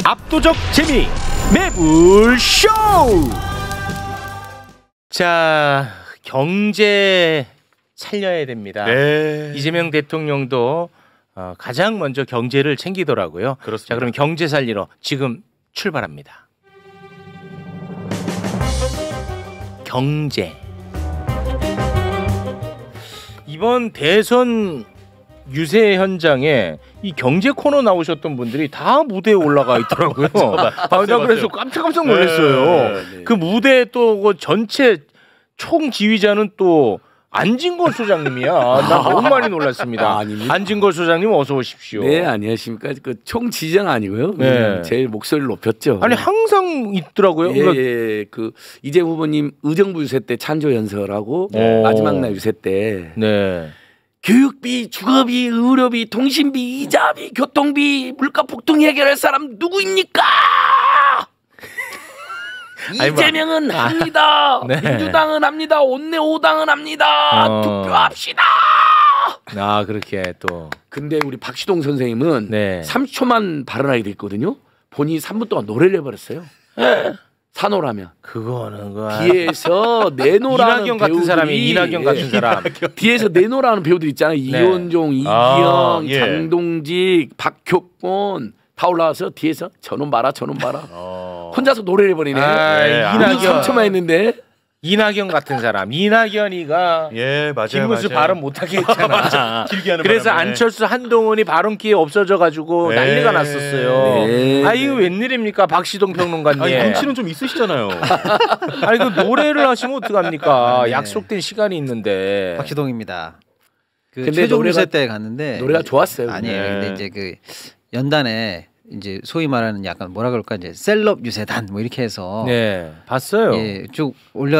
압도적 재미 매불쇼. 자, 경제 살려야 됩니다. 네. 이재명 대통령도 가장 먼저 경제를 챙기더라고요. 그렇습니다. 자, 그럼 경제 살리러 지금 출발합니다. 경제. 이번 대선 유세 현장에 이 경제 코너 나오셨던 분들이 다 무대에 올라가 있더라고요. 나 그래서 깜짝 놀랐어요. 네. 그 무대에 또 그 전체 총 지휘자는 또 안진걸 소장님이야. 나 너무 많이 놀랐습니다. 안진걸 소장님 어서 오십시오. 네, 안녕하십니까. 그 총지휘자는 아니고요. 네. 제일 목소리를 높였죠. 아니 항상 있더라고요. 예, 그러니까 예. 그 이재명 후보님 의정부 유세 때 찬조 연설하고 마지막 날 유세 때 네. 교육비, 주거비, 의료비, 통신비, 이자비, 교통비, 물가 폭등 해결할 사람 누구입니까? 이재명은 합니다. 네. 민주당은 합니다. 온내 5당은 합니다. 투표합시다. 아, 그렇게 또. 근데 우리 박시동 선생님은 네. 30초만 발언하게 돼 있거든요. 본인이 3분 동안 노래를 해버렸어요. 산호라면. 그거는 뒤에서 내노라는 이낙연 같은 사람이 이낙연 같은 사람. 뒤에서 내노라는 배우들 있잖아요. 이현종, 이기영, 예. 장동직, 박효권 다 올라와서 뒤에서 저놈 봐라 저놈 봐라. 혼자서 노래를 해버리네. 이낙연 3초만 했는데. 이낙연 같은 사람. 이낙연이가 예, 맞아요. 김문수 발언 못하게 했잖아. 길게 하는 그래서 바람에. 안철수 한동훈이 발언 기회 없어져가지고 네. 난리가 났었어요. 네. 아, 이거 웬일입니까, 박시동 평론가님. 아니, 눈치는 좀 있으시잖아요. 아니, 그 노래를 하시면 어떡합니까? 네. 약속된 시간이 있는데. 박시동입니다. 그 근데 최종 노래가- 유세 때 갔는데 노래가 좋았어요. 아니에요. 네. 근데 이제 그 연단에 이제 소위 말하는 약간 뭐라 그럴까 이제 셀럽 유세단 뭐 이렇게 해서 네, 봤어요. 예, 쭉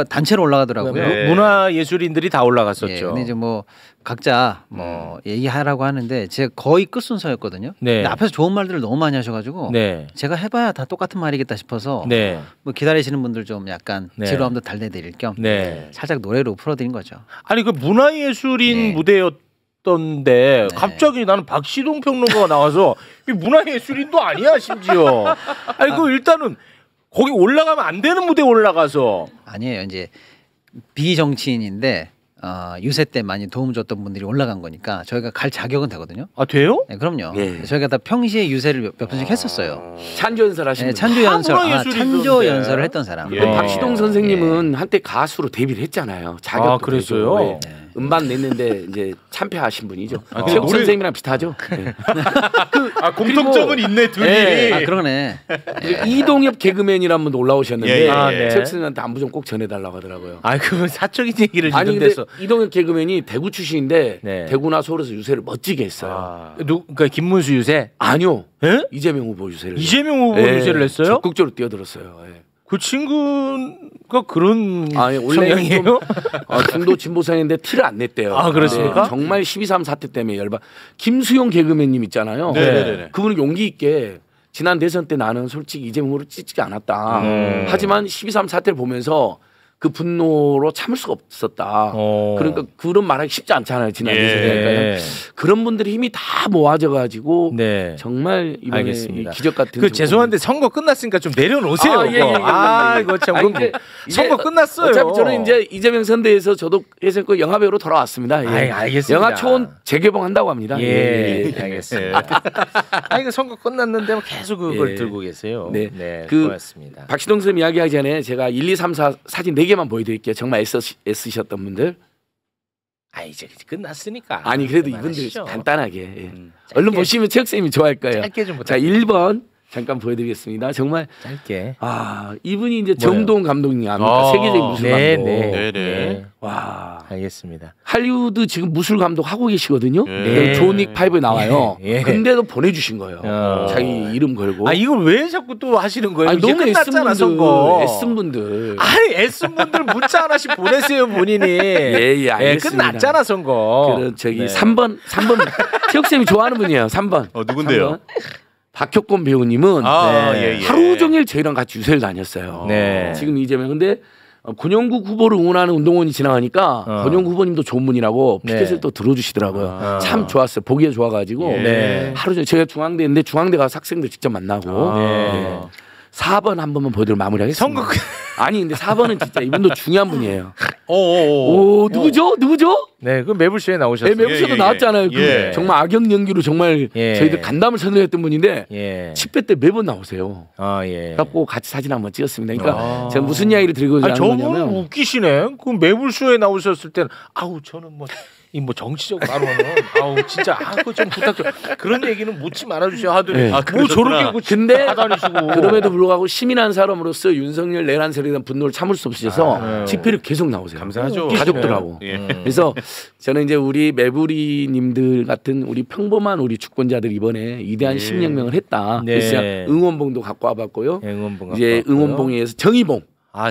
단체로 올라가더라고요. 네. 문화예술인들이 다 올라갔었죠. 예, 근데 이제 뭐 각자 뭐 얘기하라고 하는데 제가 거의 끝 순서였거든요. 네. 근데 앞에서 좋은 말들을 너무 많이 하셔가지고 네. 제가 해봐야 다 똑같은 말이겠다 싶어서 네. 뭐 기다리시는 분들 좀 약간 네. 지루함도 달래드릴 겸 네. 살짝 노래로 풀어드린 거죠. 아니, 그 문화예술인 네. 무대였던데 네. 갑자기 나는 박시동 평론가가 나와서 이 문화예술인도 아니야 심지어. 아니, 그 일단은 거기 올라가면 안 되는 무대에 올라가서. 아니에요. 이제 비정치인인데 유세 때 많이 도움 줬던 분들이 올라간 거니까 저희가 갈 자격은 되거든요. 아, 돼요? 네, 그럼요. 예. 저희가 다 평시에 유세를 몇 번씩 했었어요. 찬조 연설 하신 네, 분. 찬조 연설, 문화예술인인데. 찬조 연설을 했던 사람. 예. 박시동 선생님은 한때 가수로 데뷔를 했잖아요. 자격도 아, 그랬어요? 되고. 예. 네. 음반 냈는데 이제 참패하신 분이죠. 아, 최욱 노래- 선생님이랑 비슷하죠. 네. 공통점은 있네, 둘이. 네. 아 그러네. 그리고 이동엽 개그맨이란 분도 올라오셨는데 예, 아, 네. 최욱 선생님한테 안부 좀 꼭 전해달라고 하더라고요. 아, 그 사적인 얘기를 아니 지금 근데 돼서. 이동엽 개그맨이 대구 출신인데 네. 대구나 서울에서 유세를 멋지게 했어요. 아, 그러니까 김문수 유세? 아니요. 예? 이재명 후보 유세를. 이재명 후보 예, 유세를 했어요? 적극적으로 뛰어들었어요. 예. 그 친구가 그런 아니 원래 성향이에요? 좀 중도 진보성인데 티를 안 냈대요. 아, 그렇습니까? 네, 정말 12.3 사태 때문에 열받. 김수용 개그맨님 있잖아요. 네네네. 그분은 용기 있게 지난 대선 때 나는 솔직히 이재명 후보를 찢지 않았다. 하지만 12.3 사태를 보면서 그 분노로 참을 수가 없었다. 그러니까 그런 말하기 쉽지 않잖아요. 지난 예. 대선에. 그런 분들의 힘이 다 모아져가지고 네. 정말 이번에 알겠습니다. 이 기적 같은. 그 죄송한데 선거 끝났으니까 좀 내려놓으세요. 아, 예, 예, 예, 아, 예. 이거 참. 아니, 그럼 이제 선거 끝났어요. 어차피 저는 이제 이재명 선대에서 저도 예전껏 영화배우로 돌아왔습니다. 예. 아이, 알겠습니다. 영화 초원 재개봉한다고 합니다. 예, 알겠습니다. 아, 이거 선거 끝났는데 뭐 계속 그걸 예. 들고 계세요. 네. 네, 그 고맙습니다. 박시동 선생님 이야기하기 전에 제가 1, 2, 3, 4 사진 4개만 보여드릴게요. 정말 애쓰셨던 분들. 아, 이제 끝났으니까. 아니 그래도 이분들 그만하시죠. 간단하게. 예. 얼른 보시면 최욱 선생님이 좋아할 거예요. 짧게 좀 자, 1번 잠깐 보여드리겠습니다. 정말 짧게. 이분이 이제 뭐예요? 정동원 감독님 아닙니까? 세계적인 무술 네, 감독. 네, 네. 와. 알겠습니다. 할리우드 지금 무술 감독 하고 계시거든요. 네. 존윅 5에 나와요. 예, 예. 근데도 보내주신 거예요. 어. 자기 이름 걸고. 아, 이걸 왜 자꾸 또 하시는 거예요? 아니, 이제 너무 애쓴 끝났잖아, 분들. 선거. 애쓴 분들. 아니, 애쓴 분들 문자 하나씩 보내세요, 본인이. 예, 알겠습니다. 끝났잖아, 선거. 그럼 저기 네. 3번 최욱 쌤이 좋아하는 분이에요. 3번. 누군데요? 3번. 박효권 배우님은 아, 네. 예, 예. 하루 종일 저희랑 같이 유세를 다녔어요. 네. 지금 이재명 근데 권영국 후보를 응원하는 운동원이 지나가니까 권영국 후보님도 좋은 분이라고 피켓을 또 들어주시더라고요. 참 좋았어요. 보기에 좋아가지고 하루 종일 제가 중앙대인데 중앙대 가서 학생들 직접 만나고 4번 한 번만 보여드리고 마무리하겠습니다. 선거 아니 근데 4번은 진짜 이분도 중요한 분이에요. 오 누구죠? 네, 그 매불쇼에 나오셨어요. 네, 매불쇼도 나왔잖아요. 그 정말 악역 연기로 정말 저희들 간담을 선언했던 분인데 10회 때 매번 나오세요. 그래갖고 같이 사진 한번 찍었습니다. 그러니까 제가 무슨 이야기를 드리고자 하는 거냐면 저분 웃기시네. 그 매불쇼에 나오셨을 때는 저는 뭐 정치적 발언은 진짜 그거 좀 부탁 좀 그런 얘기는 묻지 말아주셔 하더니 뭐 저렇게 근데 하다니시고 그럼에도 불구하고 시민한 사람으로서 윤석열 내란세력에 대한 분노를 참을 수 없으셔서 집회를 계속 나오세요. 감사하죠. 가족들하고. 그래서 저는 이제 우리 매부리님들 같은 우리 평범한 우리 주권자들 이번에 위대한 시민혁명을 했다. 그래서 응원봉도 갖고 와봤고요. 이제 응원봉에 의해서 정의봉.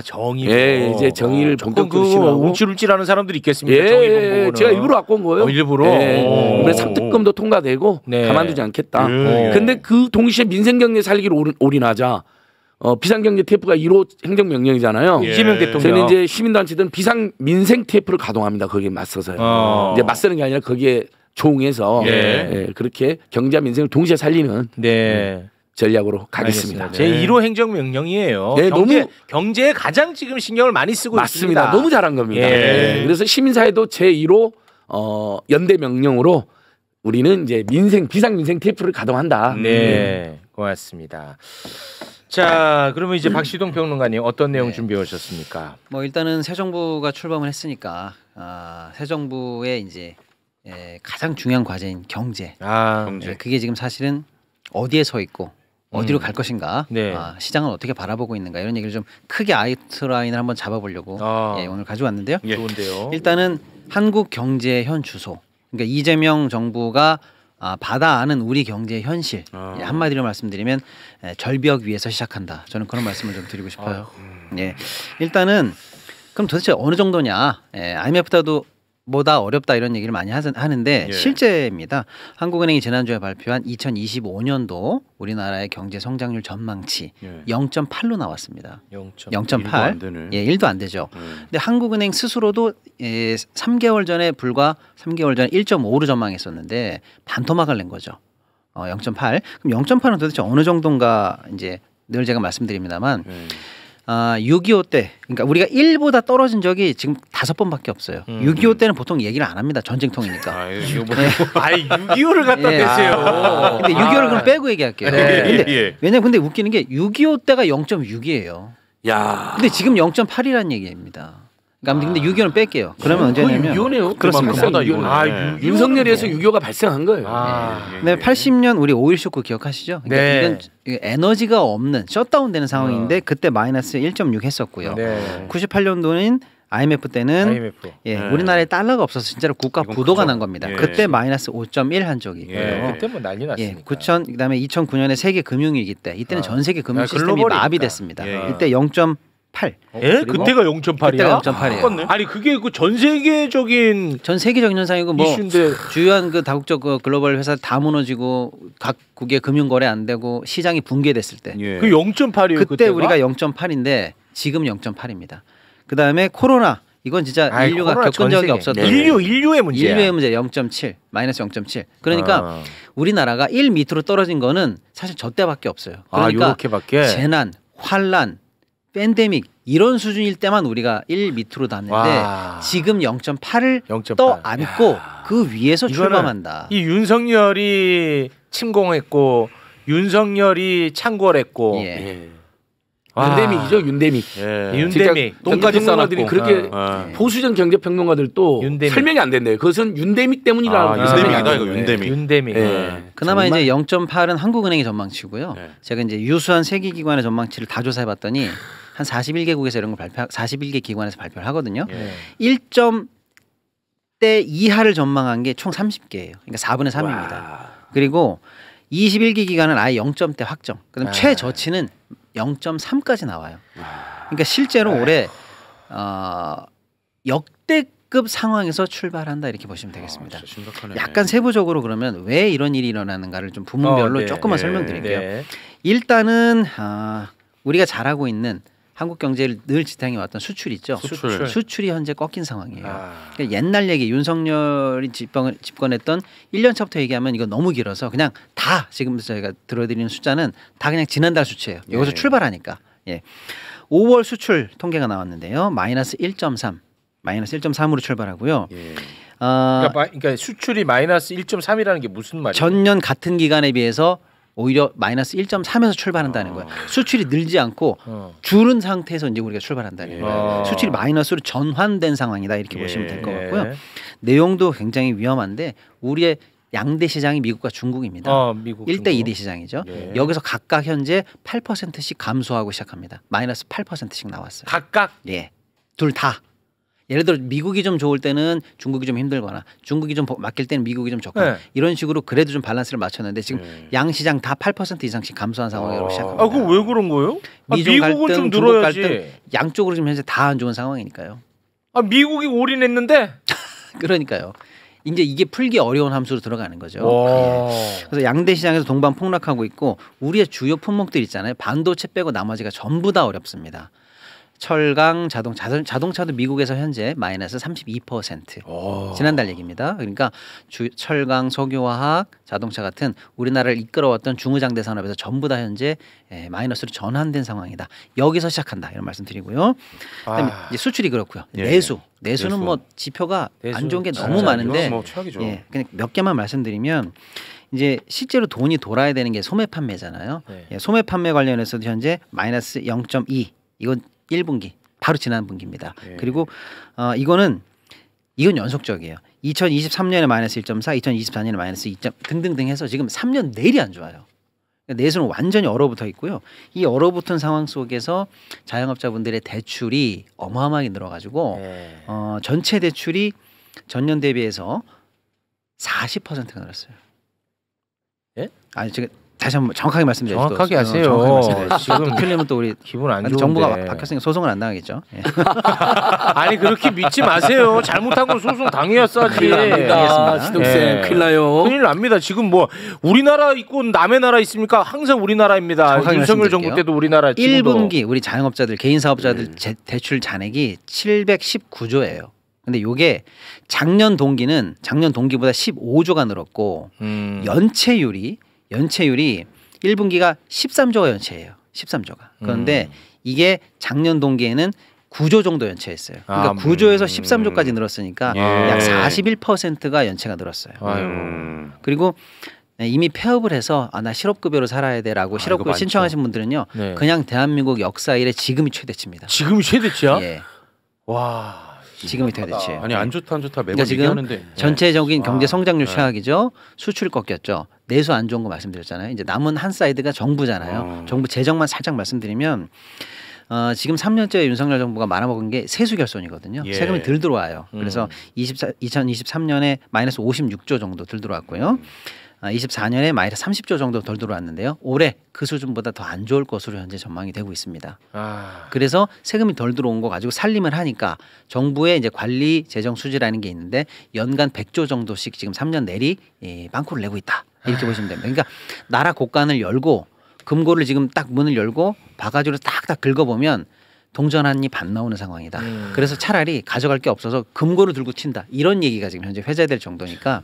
정의. 이제 정의를 본격적으로 시도하고 움찔움찔하는 사람들이 있겠습니까? 정의 제가 일부러 갖고 온 거예요. 일부러. 이번에 3특검도 통과되고 가만두지 않겠다. 근데 그 동시에 민생경제 살기를 올인하자. 비상경제 TF가 1호 행정명령이잖아요. 이재명 대통령. 저는 이제 시민단체들은 민생 TF를 가동합니다. 거기에 맞서서요. 이제 맞서는 게 아니라 거기에 조응해서 그렇게 경제와 민생을 동시에 살리는 전략으로 가겠습니다. 제 1호 행정명령이에요. 경제에 가장 지금 신경을 많이 쓰고 맞습니다. 있습니다. 너무 잘한 겁니다. 그래서 시민사회도 제 1호 연대 명령으로 우리는 이제 비상민생 TF를 가동한다. 고맙습니다. 자, 그러면 이제 박시동 평론가님 어떤 내용 준비해 오셨습니까? 뭐 일단은 새 정부가 출범을 했으니까 새 정부의 이제 가장 중요한 과제인 경제. 그게 지금 사실은 어디에 서 있고 어디로 갈 것인가, 시장을 어떻게 바라보고 있는가 이런 얘기를 좀 크게 아이트라인을 한번 잡아보려고 오늘 가져왔는데요. 좋은데요. 일단은 한국 경제의 현 주소. 그러니까 이재명 정부가 받아 아는 우리 경제의 현실. 한마디로 말씀드리면 절벽 위에서 시작한다. 저는 그런 말씀을 좀 드리고 싶어요. 일단은 그럼 도대체 어느 정도냐? IMF도 보다 어렵다 이런 얘기를 많이 하는데 실제입니다. 한국은행이 지난주에 발표한 2025년도 우리나라의 경제 성장률 전망치 0.8로 나왔습니다. 0.8. 1도 안 되죠. 근데 한국은행 스스로도 3개월 전에 불과 3개월 전에 1.5로 전망했었는데 반토막을 낸 거죠. 0.8. 그럼 0.8은 도대체 어느 정도인가 이제 늘 제가 말씀드립니다만 6.25 때, 그러니까 우리가 1보다 떨어진 적이 지금 5번밖에 없어요. 6.25 때는 보통 얘기를 안 합니다. 전쟁통이니까. 6.25를 갖다 대세요. 근데 6.25를 그럼 빼고 얘기할게요. 왜냐면 근데 웃기는 게 6.25 때가 0.6이에요. 근데 지금 0.8이라는 얘기입니다. 그러니까 근데 6.25는 뺄게요. 그러면 언제냐면 6.25네요. 그렇습니다. 윤석열에서 6.25가 발생한 거예요. 네, 80년 우리 5.1 쇼크 기억하시죠? 그러니까 이건 에너지가 없는 셧다운되는 상황인데 그때 마이너스 1.6 했었고요. 98년도는 IMF 때는 우리나라에 달러가 없어서 진짜로 국가 부도가 난 겁니다. 그때 마이너스 5.1 한 적이 있고요. 그때 뭐 난리 났으니까. 그다음에 2009년에 세계 금융위기 때 이때는 전 세계 금융 시스템이 마비됐습니다. 이때 0.8. 그때가 0.8이야? 그때가 0.8이에요. 아니 그게 그 전 세계적인 현상이고 뭐 이슈인데. 주요한 그 다국적 글로벌 회사 다 무너지고 각국의 금융 거래 안 되고 시장이 붕괴됐을 때 그 0.8이에요. 그때 그때가? 우리가 0.8인데 지금 0.8입니다. 그 다음에 코로나 이건 진짜 인류가 겪은 적이 없었던 인류의 문제야. 인류의 문제 0.7 마이너스 0.7. 그러니까 우리나라가 1 밑으로 떨어진 거는 사실 저 때밖에 없어요. 그러니까 요렇게밖에? 재난, 환란, 팬데믹 이런 수준일 때만 우리가 1 밑으로 닿는데 지금 0.8을 떠안고 그 위에서 출범한다. 이 윤석열이 침공했고 윤석열이 창궐했고 윤대믹이죠, 윤대믹. 윤대믹. 돈까지 써놨더니 그렇게 보수적 경제평론가들도 설명이 안 된대요. 그것은 윤대믹 때문이라고. 윤대믹이다 이거 윤대믹. 그나마 이제 0.8은 한국은행의 전망치고요. 제가 이제 유수한 세계기관의 전망치를 다 조사해봤더니 한 41개국에서 이런 걸 41개 기관에서 발표를 하거든요. 1점대 이하를 전망한 게 총 30개예요. 그러니까 4분의 3입니다. 그리고 21개 기관은 아예 0점대 확정. 그다음 최저치는 0.3까지 나와요. 그러니까 실제로 올해 역대급 상황에서 출발한다 이렇게 보시면 되겠습니다. 약간 세부적으로 그러면 왜 이런 일이 일어나는가를 좀 부문별로 조금만 설명드릴게요. 일단은 우리가 잘 알고 있는 한국 경제를 늘 지탱해 왔던 수출 있죠. 수출이 현재 꺾인 상황이에요. 그러니까 옛날 얘기 윤석열이 집권했던 1년 차부터 얘기하면 이거 너무 길어서 그냥 다 지금 저희가 들어드리는 숫자는 다 그냥 지난달 수치예요. 여기서 출발하니까. 예. 5월 수출 통계가 나왔는데요. 마이너스 1.3으로 출발하고요. 그러니까 수출이 마이너스 1.3이라는 게 무슨 말이에요? 전년 같은 기간에 비해서 오히려 마이너스 1.3에서 출발한다는 거예요. 수출이 늘지 않고 줄은 상태에서 이제 우리가 출발한다는 거예요. 수출이 마이너스로 전환된 상황이다 이렇게 보시면 될 것 같고요. 내용도 굉장히 위험한데 우리의 양대 시장이 미국과 중국입니다. 미국, 1대 2대 시장이죠. 여기서 각각 현재 8%씩 감소하고 시작합니다. 마이너스 8%씩 나왔어요. 각각? 예, 둘 다. 예를 들어 미국이 좀 좋을 때는 중국이 좀 힘들거나 중국이 좀 맡길 때는 미국이 좀 좋거나 이런 식으로 그래도 좀 밸런스를 맞췄는데 지금 양 시장 다 8% 이상씩 감소한 상황으로 시작합니다. 그거 왜 그런 거예요? 미중 미국은 갈등, 좀 중국 늘어야지. 갈등 양쪽으로 지금 현재 다 안 좋은 상황이니까요. 미국이 올인했는데? 그러니까요. 이제 이게 풀기 어려운 함수로 들어가는 거죠. 예. 그래서 양대 시장에서 동반 폭락하고 있고 우리의 주요 품목들 있잖아요. 반도체 빼고 나머지가 전부 다 어렵습니다. 철강, 자동차도 미국에서 현재 마이너스 32%. 지난달 얘기입니다. 그러니까 철강, 석유화학, 자동차 같은 우리나라를 이끌어왔던 중후장대 산업에서 전부 다 현재 마이너스로 전환된 상황이다. 여기서 시작한다 이런 말씀드리고요. 그다음에 이제 수출이 그렇고요. 내수는 뭐 지표가 안 좋은 게 너무 많은데 뭐 최악이죠. 그냥 몇 개만 말씀드리면 이제 실제로 돈이 돌아야 되는 게 소매 판매잖아요. 소매 판매 관련해서도 현재 마이너스 0.2 이건 1분기 바로 지난 분기입니다. 그리고 이건 연속적이에요. 2023년에 마이너스 1.4, 2024년에 마이너스 2. 등등등 해서 지금 3년 내리 안 좋아요. 내수는 완전히 얼어붙어 있고요. 이 얼어붙은 상황 속에서 자영업자분들의 대출이 어마어마하게 늘어가지고 전체 대출이 전년 대비해서 40%가 늘었어요. 예? 아니 제가 다시 한번 정확하게 말씀드려요. 정확하게 하세요. 지금 틀리면 또 우리 기분 안 좋은데. 정부가 바뀌었으니까 소송을 안 당하겠죠. 아니 그렇게 믿지 마세요. 잘못한 건 소송 당해야 싸지. 큰일 납니다. 지동생 큰일 나요. 큰일 납니다. 지금 뭐 우리나라 있고 남의 나라 있습니까? 항상 우리나라입니다. 윤석열 정부 때도 우리나라. 1분기 우리 자영업자들 개인 사업자들 대출 잔액이 719조예요. 근데 요게 작년 동기보다 15조가 늘었고 연체율이 1분기가 13조가 연체예요. 13조가. 그런데 이게 작년 동기에는 9조 정도 연체했어요. 그러니까 9조에서 13조까지 늘었으니까 약 41%가 연체가 늘었어요. 그리고 이미 폐업을 해서 나 실업급여로 살아야 돼라고 실업급여 신청하신 분들은요. 그냥 대한민국 역사 이래 지금이 최대치입니다. 지금이 최대치야? 예. 와. 지금이 최대치예요. 아니 안 좋다 매번 그러니까 지금 얘기하는데 전체적인 경제 성장률 최악이죠. 수출 꺾였죠. 내수 안 좋은 거 말씀드렸잖아요. 이제 남은 한 사이드가 정부잖아요. 정부 재정만 살짝 말씀드리면 지금 3년째 윤석열 정부가 말아먹은 게 세수 결손이거든요. 세금이 덜 들어와요. 그래서 2023년에 마이너스 56조 정도 덜 들어왔고요. 24년에 마이너스 30조 정도 덜 들어왔는데요. 올해 그 수준보다 더 안 좋을 것으로 현재 전망이 되고 있습니다. 그래서 세금이 덜 들어온 거 가지고 살림을 하니까 정부의 이제 관리 재정 수지라는 게 있는데 연간 100조 정도씩 지금 3년 내리 빵꾸를 내고 있다. 이렇게 보시면 됩니다. 그러니까 나라 곳간을 열고 금고를 지금 딱 문을 열고 바가지로 딱딱 긁어보면 동전 한 입 반 나오는 상황이다. 그래서 차라리 가져갈 게 없어서 금고를 들고 튄다. 이런 얘기가 지금 현재 회자될 정도니까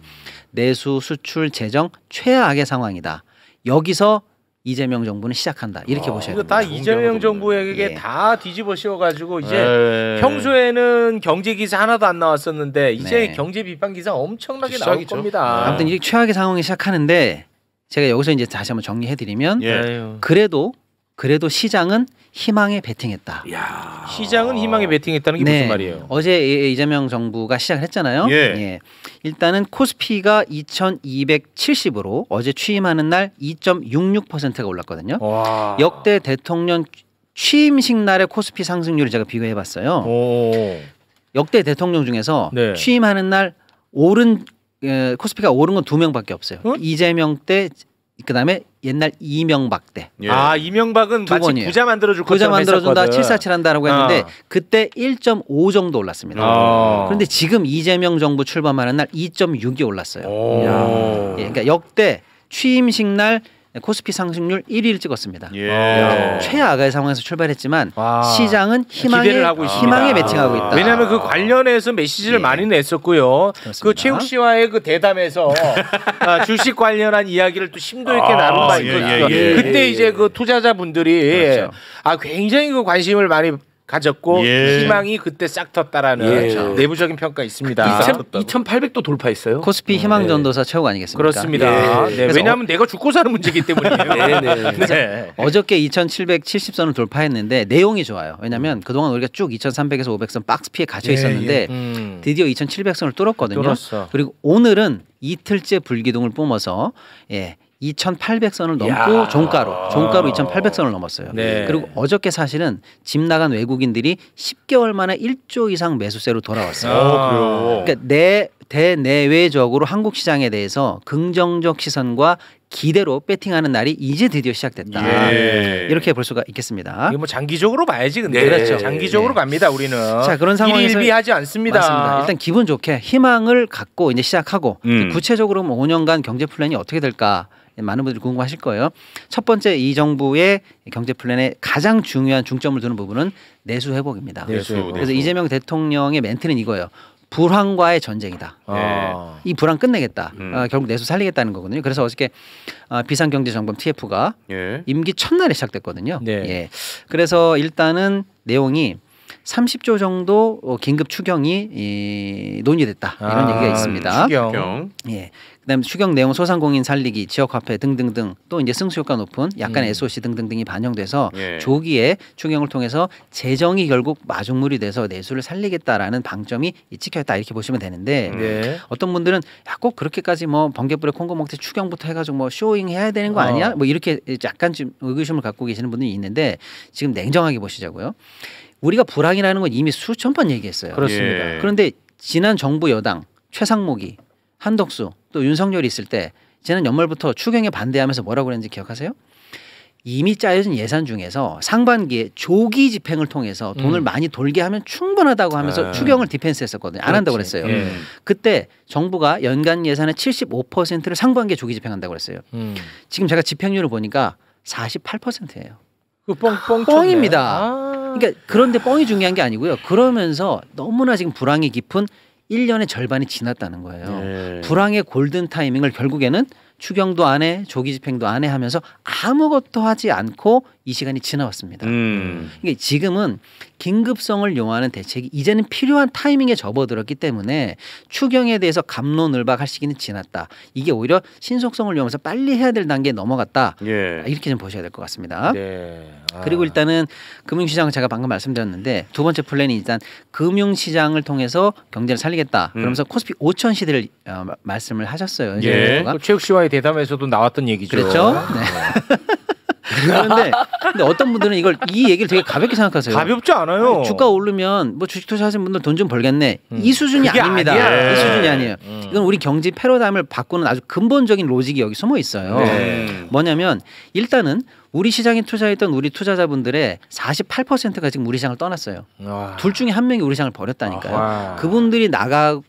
내수, 수출, 재정 최악의 상황이다. 여기서 이재명 정부는 시작한다. 이렇게 보셔야 됩니다. 다 이재명 정부에게 다 뒤집어 씌워가지고 이제 평소에는 경제 기사 하나도 안 나왔었는데 이제 경제 비판 기사 엄청나게 나올 겁니다. 아무튼 이게 최악의 상황이 시작하는데 제가 여기서 이제 다시 한번 정리해드리면 그래도 시장은 희망에 베팅했다. 시장은 희망에 베팅했다는 게 무슨 말이에요? 어제 이재명 정부가 시작을 했잖아요. 일단은 코스피가 2270으로 어제 취임하는 날 2.66%가 올랐거든요. 역대 대통령 취임식 날의 코스피 상승률을 제가 비교해봤어요. 역대 대통령 중에서 취임하는 날 코스피가 오른 건 2명밖에 없어요. 이재명 때 그다음에 옛날 이명박 때. 이명박은 마치 번이에요. 부자 만들어줄 부자 것처럼 만들어준다, 했었거든. 747 한다라고 했는데 그때 1.5 정도 올랐습니다. 그런데 지금 이재명 정부 출범하는 날 2.6이 올랐어요. 그러니까 역대 취임식 날 코스피 상승률 1위를 찍었습니다. 예. 최악의 상황에서 출발했지만 와. 시장은 기대를 하고 있습니다. 희망에 매칭하고 있다. 왜냐하면 그 관련해서 메시지를 많이 냈었고요. 그렇습니다. 그 최욱 씨와의 그 대담에서 주식 관련한 이야기를 또 심도 있게 나눈 바 있거든요. 그때 이제 그 투자자분들이 그렇죠. 굉장히 그 관심을 많이 가졌고 희망이 그때 싹 텄다라는 내부적인 평가 있습니다. 2,800도 돌파했어요. 코스피 희망전도사 최욱 아니겠습니까? 그렇습니다. 네, 왜냐하면 내가 죽고 사는 문제이기 때문이에요. 네. 어저께 2,770선을 돌파했는데 내용이 좋아요. 왜냐하면 그동안 우리가 쭉 2,300에서 500선 박스 피에 갇혀 있었는데 드디어 2,700선을 뚫었거든요. 뚫었어. 그리고 오늘은 이틀째 불기둥을 뿜어서 2,800선을 넘고 종가로 2,800선을 넘었어요. 네. 그리고 어저께 사실은 집 나간 외국인들이 10개월 만에 1조 이상 매수세로 돌아왔어요. 그러니까 대내외적으로 한국 시장에 대해서 긍정적 시선과 기대로 배팅하는 날이 이제 드디어 시작됐다. 이렇게 볼 수가 있겠습니다. 이거 뭐 장기적으로 봐야지, 근데 그렇죠. 장기적으로 갑니다, 우리는. 자, 그런 상황에서 일비하지 않습니다. 맞습니다. 일단 기분 좋게 희망을 갖고 이제 시작하고 구체적으로 5년간 경제 플랜이 어떻게 될까? 많은 분들이 궁금하실 거예요. 첫 번째, 이 정부의 경제 플랜의 가장 중요한 중점을 두는 부분은 내수 회복입니다. 그래서 이재명 대통령의 멘트는 이거예요. 불황과의 전쟁이다. 이 불황 끝내겠다. 결국 내수 살리겠다는 거거든요. 그래서 어저께 비상경제정범 TF가 임기 첫날에 시작됐거든요. 그래서 일단은 내용이 30조 정도 긴급 추경이 논의됐다. 이런 얘기가 있습니다. 추경. 그다음에 추경 내용 소상공인 살리기, 지역화폐 등등등 또 이제 승수효과 높은 약간 SOC 등등등이 반영돼서 조기에 추경을 통해서 재정이 결국 마중물이 돼서 내수를 살리겠다라는 방점이 찍혀있다 이렇게 보시면 되는데 어떤 분들은 꼭 그렇게까지 뭐 번개불에 콩고 먹듯이 추경부터 해가지고 뭐 쇼잉 해야 되는 거 아니야? 뭐 이렇게 약간 좀 의구심을 갖고 계시는 분들이 있는데 지금 냉정하게 보시자고요. 우리가 불황이라는 건 이미 수천 번 얘기했어요. 그렇습니다. 그런데 지난 정부 여당 최상목이 한덕수 또 윤석열이 있을 때 지난 연말부터 추경에 반대하면서 뭐라고 그랬는지 기억하세요? 이미 짜여진 예산 중에서 상반기에 조기 집행을 통해서 돈을 많이 돌게 하면 충분하다고 하면서 추경을 디펜스했었거든요. 안 한다고 그랬어요. 그때 정부가 연간 예산의 75%를 상반기에 조기 집행한다고 그랬어요. 지금 제가 집행률을 보니까 48%예요. 그 뻥입니다. 그러니까 그런데 뻥이 중요한 게 아니고요. 그러면서 너무나 지금 불황이 깊은 1년의 절반이 지났다는 거예요. 불황의 골든 타이밍을 결국에는 추경도 안 해, 조기 집행도 안 해 하면서 아무것도 하지 않고 이 시간이 지나왔습니다. 이게 지금은 긴급성을 요하는 대책이 이제는 필요한 타이밍에 접어들었기 때문에 추경에 대해서 갑론을박할 시기는 지났다. 이게 오히려 신속성을 요하면서 빨리 해야 될 단계에 넘어갔다. 이렇게 좀 보셔야 될 것 같습니다. 그리고 일단은 금융시장은 제가 방금 말씀드렸는데 두 번째 플랜이 일단 금융시장을 통해서 경제를 살리겠다. 그러면서 코스피 5천 시대를 말씀을 하셨어요. 최욱 씨와의 대담에서도 나왔던 얘기죠. 그렇죠. 그런데 어떤 분들은 이 얘기를 되게 가볍게 생각하세요. 가볍지 않아요. 주가 오르면 뭐 주식 투자하시는 분들 돈 좀 벌겠네. 이 수준이 아닙니다. 이 수준이 아니에요. 이건 우리 경제 패러다임을 바꾸는 아주 근본적인 로직이 여기 숨어 있어요. 뭐냐면 일단은 우리 시장에 투자했던 우리 투자자분들의 48%가 지금 우리 시장을 떠났어요. 둘 중에 한 명이 우리 시장을 버렸다니까요. 그분들이 나갈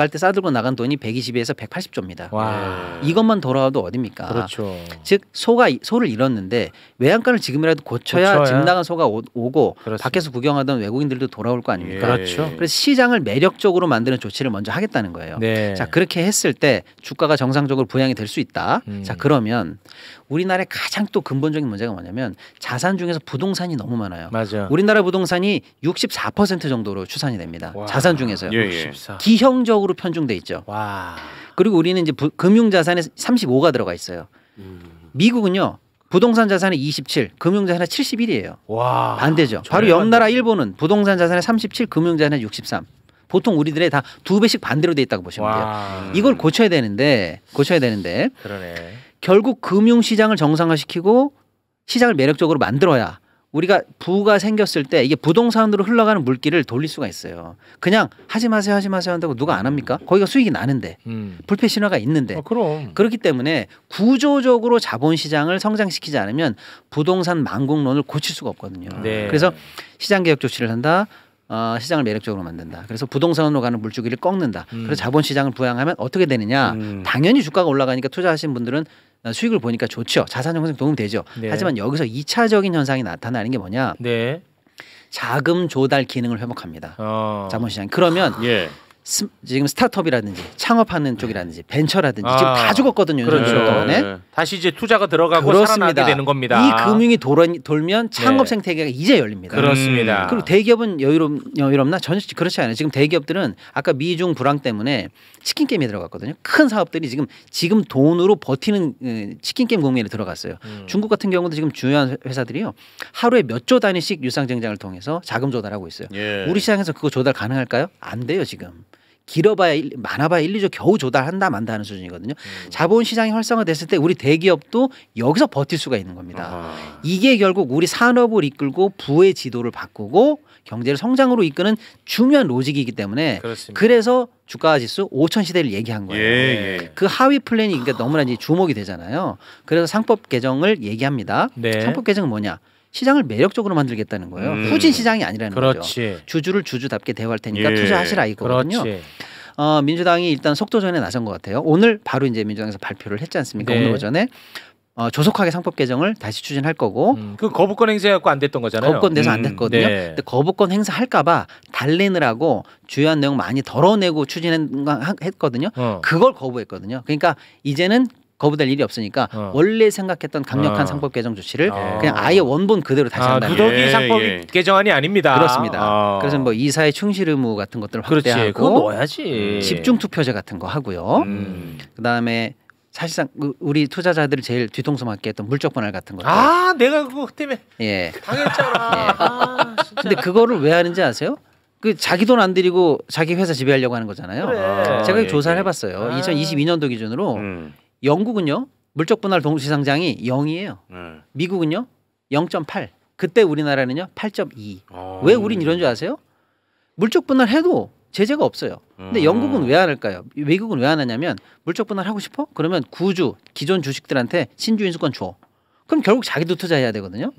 때 싸들고 나간 돈이 120에서 180조입니다. 이것만 돌아와도 어딥니까? 그렇죠. 즉 소를 잃었는데 외양간을 지금이라도 고쳐야 집 나간 소가 오고 그렇습니다. 밖에서 구경하던 외국인들도 돌아올 거 아닙니까? 그렇죠. 그래서 시장을 매력적으로 만드는 조치를 먼저 하겠다는 거예요. 자, 그렇게 했을 때 주가가 정상적으로 부양이 될 수 있다. 자, 그러면 우리나라의 가장 또 근본적인 문제가 뭐냐면 자산 중에서 부동산이 너무 많아요. 맞아. 우리나라 부동산이 64% 정도로 추산이 됩니다. 자산 중에서요. 64. 기형적으로 편중돼 있죠. 그리고 우리는 이제 금융 자산에 35가 들어가 있어요. 미국은요. 부동산 자산의 27, 금융 자산의 71이에요. 반대죠. 바로 옆 나라 일본은 부동산 자산의 37, 금융 자산의 63. 보통 우리들의 다 2배씩 반대로 돼 있다고 보시면 돼요. 이걸 고쳐야 되는데 그러네. 결국 금융시장을 정상화시키고 시장을 매력적으로 만들어야 우리가 부가 생겼을 때 이게 부동산으로 흘러가는 물길을 돌릴 수가 있어요. 그냥 하지 마세요 한다고 누가 안 합니까? 거기가 수익이 나는데 불패 신화가 있는데 그럼. 그렇기 때문에 구조적으로 자본시장을 성장시키지 않으면 부동산 망국론을 고칠 수가 없거든요. 그래서 시장개혁 조치를 한다. 시장을 매력적으로 만든다. 그래서 부동산으로 가는 물줄기를 꺾는다. 그래서 자본시장을 부양하면 어떻게 되느냐. 당연히 주가가 올라가니까 투자하신 분들은 수익을 보니까 좋죠. 자산 형성 도움 되죠. 네. 하지만 여기서 2차적인 현상이 나타나는 게 뭐냐? 네. 자금 조달 기능을 회복합니다. 자본시장. 그러면 예. 지금 스타트업이라든지 창업하는 쪽이라든지 벤처라든지 지금 다 죽었거든요. 그렇죠. 때문에. 다시 이제 투자가 들어가고 그렇습니다. 살아나게 되는 겁니다. 이 금융이 돌면 창업 생태계가 이제 열립니다. 그렇습니다. 그리고 대기업은 여유롭나? 전혀 그렇지 않아요. 지금 대기업들은 아까 미중 불황 때문에 치킨 게임에 들어갔거든요. 큰 사업들이 지금 돈으로 버티는 치킨 게임 국면에 들어갔어요. 중국 같은 경우도 지금 중요한 회사들이요. 하루에 몇 조 단위씩 유상증장을 통해서 자금 조달하고 있어요. 예. 우리 시장에서 그거 조달 가능할까요? 안 돼요 지금. 많아봐야 1, 2조 겨우 조달한다 만다 하는 수준이거든요. 자본시장이 활성화됐을 때 우리 대기업도 여기서 버틸 수가 있는 겁니다. 이게 결국 우리 산업을 이끌고 부의 지도를 바꾸고 경제를 성장으로 이끄는 중요한 로직이기 때문에 그렇습니다. 그래서 주가지수 5천 시대를 얘기한 거예요. 예. 그 하위 플랜이 그러니까 너무나 이제 주목이 되잖아요. 그래서 상법 개정을 얘기합니다. 네. 상법 개정은 뭐냐? 시장을 매력적으로 만들겠다는 거예요. 후진 시장이 아니라는 거죠. 그렇지. 주주를 주주답게 대우할 테니까 예. 투자하시라 이거거든요. 그렇지. 민주당이 일단 속도전에 나선 것 같아요. 오늘 바로 이제 민주당에서 발표를 했지 않습니까? 네. 오늘 오전에 조속하게 상법 개정을 다시 추진할 거고 그 거부권 행사해갖고 안 됐던 거잖아요. 거부권 내서 안 됐거든요. 네. 근데 거부권 행사할까봐 달래느라고 주요한 내용 많이 덜어내고 추진했거든요. 그걸 거부했거든요. 그러니까 이제는 거부될 일이 없으니까 원래 생각했던 강력한 상법 개정 조치를 그냥 아예 원본 그대로 다시 한다. 누더기 상법 개정안이 아닙니다. 그렇습니다. 그래서 뭐 이사의 충실 의무 같은 것들을 그렇지. 확대하고 그거 넣어야지. 집중 투표제 같은 거 하고요. 그다음에 사실상 우리 투자자들을 제일 뒤통수 맞게 했던 물적 분할 같은 것들. 내가 그거 때문에 당했잖아. 진짜. 근데 그거를 왜 하는지 아세요? 그 자기 돈 안 들이고 자기 회사 지배하려고 하는 거잖아요. 그래. 제가 조사를 해봤어요. 2022년도 기준으로 영국은요 물적 분할 동시상장이 0이에요. 미국은요 0.8. 그때 우리나라는요 8.2. 왜 우린 이런 줄 아세요? 물적 분할해도 제재가 없어요. 근데 영국은 왜 안 할까요? 외국은 왜 안 하냐면 물적 분할하고 싶어? 그러면 구주 기존 주식들한테 신주 인수권 줘. 그럼 결국 자기도 투자해야 되거든요.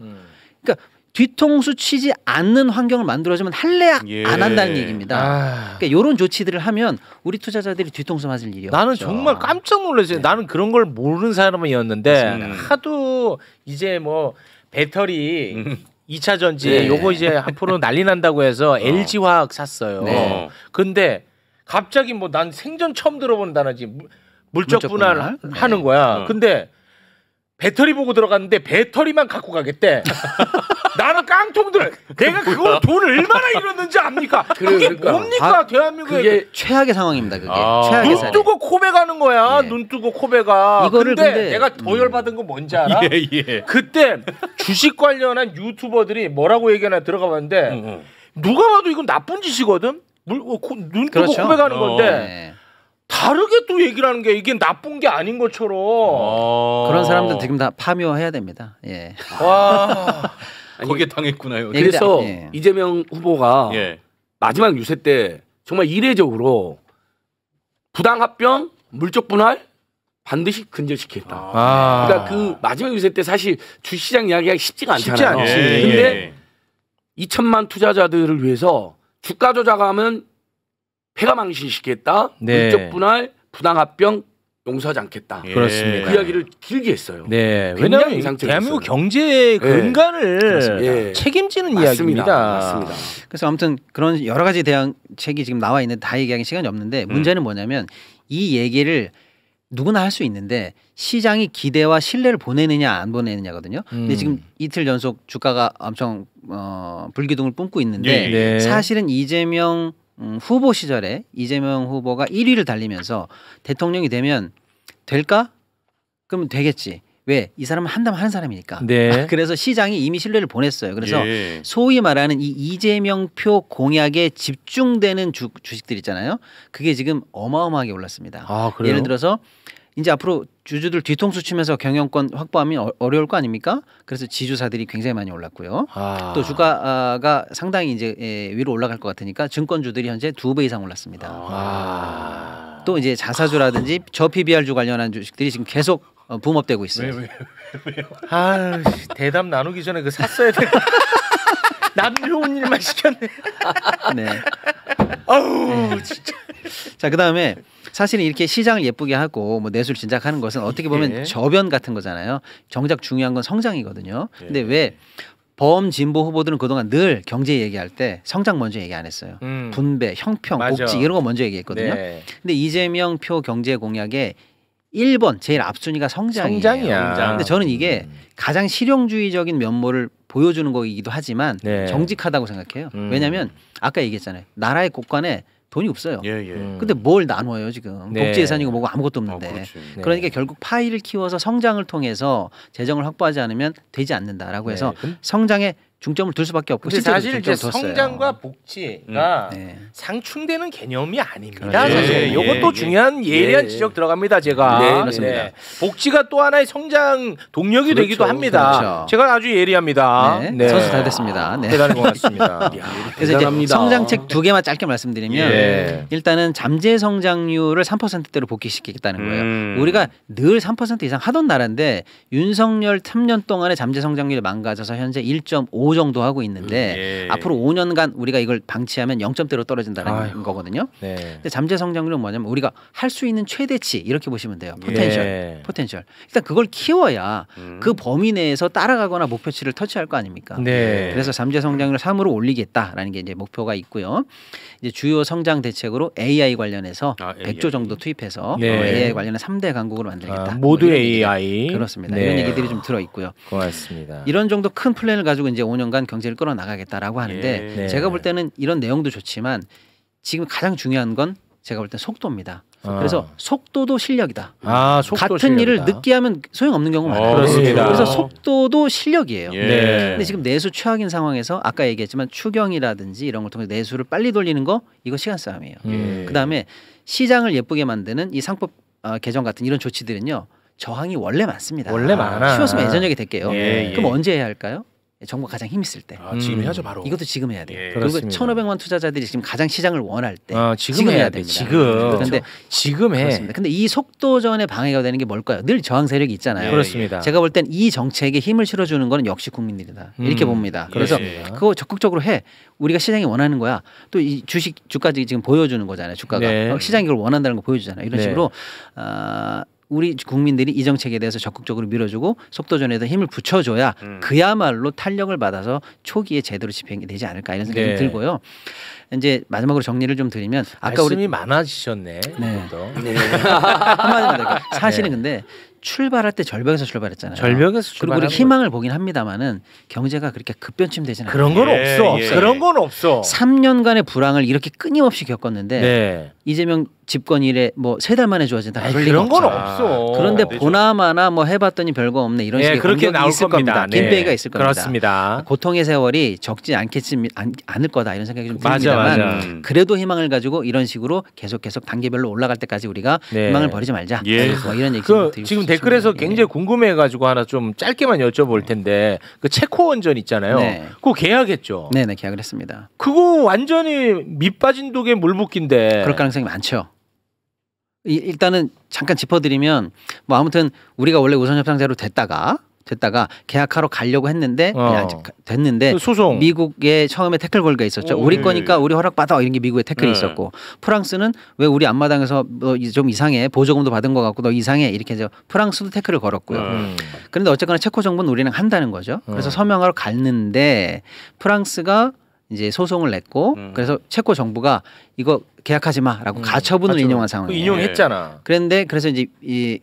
그러니까 뒤통수 치지 않는 환경을 만들어주면 할래 안 한다는 얘기입니다. 그러니까 이런 조치들을 하면 우리 투자자들이 뒤통수 맞을 일이 없죠. 나는 정말 깜짝 놀랐어요. 나는 그런 걸 모르는 사람이었는데 하도 이제 뭐 배터리 2차 전지 요거 이제 앞으로 난리 난다고 해서 LG화학 샀어요. 근데 갑자기 뭐 난 생전 처음 들어보는 단어지 물적 분할 하는 거야. 근데 배터리 보고 들어갔는데 배터리만 갖고 가겠대. 나는 깡통들 내가 그걸 돈을 얼마나 잃었는지 압니까? 그게 뭡니까 대한민국에. 그게 최악의 상황입니다. 그게 최악의 눈 뜨고 코베 가는 거야. 눈 뜨고 코베가. 이거를 근데 내가 더 열받은 건 뭔지 알아? 그때 주식 관련한 유튜버들이 뭐라고 얘기하나 들어가 봤는데 누가 봐도 이건 나쁜 짓이거든. 눈 뜨고 그렇죠. 코베 가는 건데 다르게 또 얘기를 하는 게 이게 나쁜 게 아닌 것처럼. 그런 사람들 지금 다 파묘해야 됩니다. 와. 거기에 당했구나요. 그래서 이재명 후보가 마지막 유세 때 정말 이례적으로 부당합병, 물적 분할 반드시 근절시키겠다. 그러니까 그 마지막 유세 때 사실 주시장 이야기가 쉽지가 않잖아요. 근데 2천만 투자자들을 위해서 주가 조작하면 폐가 망신시키겠다. 물적 분할, 부당합병 용서하지 않겠다. 그렇습니다. 그 이야기를 길게 했어요. 네, 왜냐하면 대한민국 경제의 근간을 책임지는 이야기입니다. 맞습니다. 그래서 아무튼 그런 여러 가지 대응책이 지금 나와 있는데 다 얘기하기 시간이 없는데 문제는 뭐냐면 이 얘기를 누구나 할 수 있는데 시장이 기대와 신뢰를 보내느냐 안 보내느냐거든요. 근데 지금 이틀 연속 주가가 엄청 불기둥을 뿜고 있는데 사실은 이재명 후보 시절에 이재명 후보가 1위를 달리면서 대통령이 되면 될까? 그럼 되겠지. 왜? 이 사람은 한다면 하는 사람이니까. 그래서 시장이 이미 신뢰를 보냈어요. 그래서 소위 말하는 이 이재명표 공약에 집중되는 주식들 있잖아요. 그게 지금 어마어마하게 올랐습니다. 예를 들어서 이제 앞으로 주주들 뒤통수 치면서 경영권 확보하면 어려울 거 아닙니까? 그래서 지주사들이 굉장히 많이 올랐고요. 또 주가가 상당히 이제 위로 올라갈 것 같으니까 증권주들이 현재 2배 이상 올랐습니다. 또 이제 자사주라든지 저PBR주 관련한 주식들이 지금 계속 붐업되고 있어요. 왜요? 대답 나누기 전에 그 샀어야 돼. 나도 좋은 일만 시켰네. 아우 진짜. 자, 그다음에 사실은 이렇게 시장을 예쁘게 하고 뭐 내수를 진작하는 것은 어떻게 보면 저변 같은 거잖아요. 정작 중요한 건 성장이거든요. 근데 왜 범진보 후보들은 그동안 늘 경제 얘기할 때 성장 먼저 얘기 안 했어요. 분배, 형평, 맞아. 복지 이런 거 먼저 얘기했거든요. 네. 근데 이재명 표 경제 공약에 1번 제일 앞순위가 성장이에요. 성장이야. 근데 저는 이게 가장 실용주의적인 면모를 보여주는 거이기도 하지만 네. 정직하다고 생각해요. 왜냐하면 아까 얘기했잖아요. 나라의 곳간에 돈이 없어요. 예. 근데 뭘 나눠요 지금. 네. 복지 예산이고 뭐고 아무것도 없는데. 그렇지. 네. 그러니까 결국 파이를 키워서 성장을 통해서 재정을 확보하지 않으면 되지 않는다라고 해서 네. 성장에 중점을 둘 수밖에 없고 근데 실제로 사실 이제 중점을 뒀어요. 성장과 복지가 네. 상충되는 개념이 아닙니다. 그렇죠. 사실 이것도 중요한 예리한 지적 들어갑니다. 제가 네, 맞습니다. 복지가 또 하나의 성장 동력이 되기도 합니다. 그렇죠. 제가 아주 예리합니다. 네. 선수 다 됐습니다. 네. 대단한 것 같습니다. 그래서 이제 성장책 2개만 짧게 말씀드리면 예. 일단은 잠재 성장률을 3%대로 복귀시키겠다는 거예요. 우리가 늘 3% 이상 하던 나라인데 윤석열 3년 동안의 잠재 성장률이 망가져서 현재 1.5 정도 하고 있는데 앞으로 5년간 우리가 이걸 방치하면 0점대로 떨어진다는 거거든요. 네. 근데 잠재 성장률은 뭐냐면 우리가 할 수 있는 최대치 이렇게 보시면 돼요. 포텐셜. 예. 포텐셜. 일단 그걸 키워야 그 범위 내에서 따라가거나 목표치를 터치할 거 아닙니까? 네. 그래서 잠재 성장률을 3으로 올리겠다라는 게 이제 목표가 있고요. 이제 주요 성장 대책으로 AI 관련해서 100조 정도 투입해서 네. AI 관련한 3대 강국으로 만들겠다. 모두 뭐 이런 얘기. AI. 그렇습니다. 네. 이런 얘기들이 좀 들어 있고요. 고맙습니다. 이런 정도 큰 플랜을 가지고 이제 5년간 경제를 끌어 나가겠다라고 하는데 네. 제가 볼 때는 이런 내용도 좋지만 지금 가장 중요한 건 제가 볼 때 속도입니다. 그래서 속도도 실력이다. 속도 같은 실력이다. 일을 늦게 하면 소용없는 경우가 많아요. 그렇습니다. 그래서 속도도 실력이에요. 네. 근데 지금 내수 최악인 상황에서 아까 얘기했지만 추경이라든지 이런 걸 통해 내수를 빨리 돌리는 거 이거 시간 싸움이에요. 그다음에 시장을 예쁘게 만드는 이 상법 개정 같은 이런 조치들은요. 저항이 원래 많습니다. 원래 많아. 쉬웠으면 예전역이 될게요. 예. 그럼 언제 해야 할까요? 정부가 가장 힘 있을 때. 지금 해야죠 바로. 이것도 지금 해야 돼요. 예. 그리고 그렇습니다. 1,500만 투자자들이 지금 가장 시장을 원할 때 지금 해야 돼. 됩니다. 지금. 그런데 지금 해. 그렇습니다. 근데 이 속도전에 방해가 되는 게 뭘까요? 늘 저항 세력이 있잖아요. 그렇습니다. 제가 볼 땐 이 정책에 힘을 실어주는 건 역시 국민들이다. 이렇게 봅니다. 그래서 그거 적극적으로 해. 우리가 시장이 원하는 거야. 또 이 주가지 지금 보여주는 거잖아요. 주가가 네. 시장이 그걸 원한다는 거 보여주잖아요. 이런 네. 식으로 우리 국민들이 이 정책에 대해서 적극적으로 밀어주고 속도전에도 힘을 붙여줘야 그야말로 탄력을 받아서 초기에 제대로 집행이 되지 않을까 이런 생각이 네. 들고요. 이제 마지막으로 정리를 좀 드리면 아까 말씀이 우리 많아지셨네. 네. 또. 한마디만 더 할게요. 사실은 근데 출발할 때 절벽에서 출발했잖아요. 절벽에서 그리고 우리 출발하는 희망을 보긴 합니다만은 경제가 그렇게 급변침되지는 그런 건 예, 없어. 예. 그런 건 없어. 3년간의 불황을 이렇게 끊임없이 겪었는데 네. 이재명 집권 이래 뭐 3달 만에 좋아진다. 아니, 그럴 리가 그런 건 없죠. 없어. 그런데 네, 보나마나 뭐 해봤더니 별거 없네 이런 식의 그렇게 공격이 나올 있을 겁니다. 겁니다. 긴배기가 있을 겁니다. 그렇습니다. 고통의 세월이 적지 않을 거다 이런 생각이 좀 맞아, 듭니다만 맞아. 그래도 희망을 가지고 이런 식으로 계속 단계별로 올라갈 때까지 우리가 네. 희망을 버리지 말자. 예. 뭐 이런 얘기 좀 드리고 지금 싶습니다. 댓글에서 예. 굉장히 궁금해가지고 하나 좀 짧게만 여쭤볼 텐데 그 체코 원전 있잖아요. 네. 그거 계약했죠. 네네 계약을 했습니다. 그거 완전히 밑 빠진 독에 물 붓기인데. 그럴 가능성이 많죠. 일단은 잠깐 짚어드리면 뭐 아무튼 우리가 원래 우선 협상자로 됐다가 계약하러 가려고 했는데 아직 됐는데 그 소송. 미국에 처음에 태클 걸기가 있었죠. 오, 우리 예. 거니까 우리 허락받아 이런 게 미국에 태클이 있었고 프랑스는 왜 우리 앞마당에서 너 좀 이상해 보조금도 받은 것 같고 너 이상해 이렇게 해서 프랑스도 태클을 걸었고요. 그런데 어쨌거나 체코 정부는 우리랑 한다는 거죠. 그래서 서명하러 갔는데 프랑스가 이제 소송을 냈고 그래서 체코 정부가 이거 계약하지 마라고 가처분을 인용한 상황이에요. 인용했잖아. 그런데 그래서 이제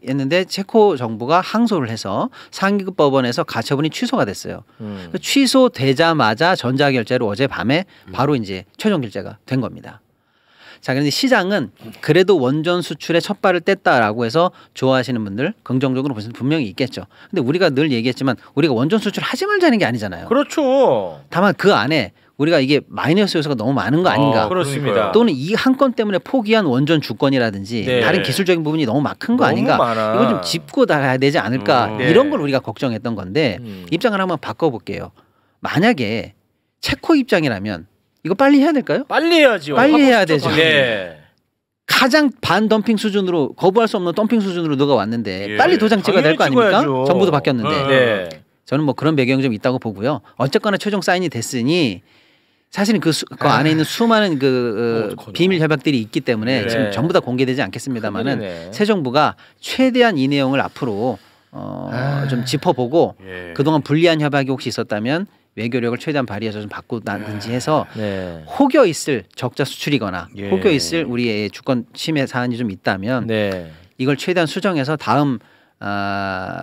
했는데 체코 정부가 항소를 해서 상위급 법원에서 가처분이 취소가 됐어요. 취소되자마자 전자결제로 어젯밤에 바로 이제 최종 결제가 된 겁니다. 자, 그런데 시장은 그래도 원전 수출에 첫 발을 뗐다라고 해서 좋아하시는 분들 긍정적으로 보시는 분명히 있겠죠. 근데 우리가 늘 얘기했지만 우리가 원전 수출 하지 말자는 게 아니잖아요. 그렇죠. 다만 그 안에 우리가 이게 마이너스 요소가 너무 많은 거 아닌가. 그렇습니다. 또는 이 한 건 때문에 포기한 원전 주권이라든지 네. 다른 기술적인 부분이 너무 큰 거 너무 아닌가. 많아. 이거 좀 짚고 나가야 되지 않을까. 네. 이런 걸 우리가 걱정했던 건데 입장을 한번 바꿔볼게요. 만약에 체코 입장이라면 이거 빨리 해야 될까요? 빨리 해야죠. 빨리 해야 되죠. 네. 가장 반덤핑 수준으로 거부할 수 없는 덤핑 수준으로 누가 왔는데 예. 빨리 도장 찍어야 될 거 당연히 아닙니까? 찍어야죠. 정부도 바뀌었는데. 네. 저는 뭐 그런 배경이 좀 있다고 보고요. 어쨌거나 최종 사인이 됐으니 사실은 그 안에 있는 수많은 비밀 협약들이 있기 때문에 네. 지금 전부 다 공개되지 않겠습니다만은 새 정부가 최대한 이 내용을 앞으로 좀 짚어보고 그동안 불리한 협약이 혹시 있었다면 외교력을 최대한 발휘해서 좀 바꾸든지 해서 혹여 있을 적자 수출이거나 혹여 있을 우리의 주권 침해 사안이 좀 있다면 이걸 최대한 수정해서 다음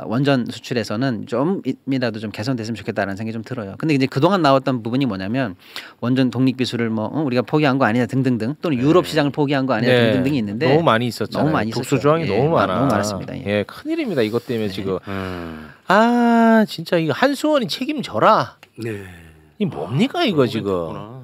원전 수출에서는 좀이라도 좀 개선됐으면 좋겠다는 생각이 좀 들어요. 근데 이제 그동안 나왔던 부분이 뭐냐면 원전 독립 기술을 우리가 포기한 거 아니냐 등등등 또는 유럽 시장을 포기한 거 아니냐 등등등이 있는데 너무 많이 있었잖아요. 너무 많이 독소 조항이 너무 많았습니다. 큰일입니다. 이것 때문에 지금 진짜 이거 한수원이 책임져라. 이 뭡니까 이거 지금?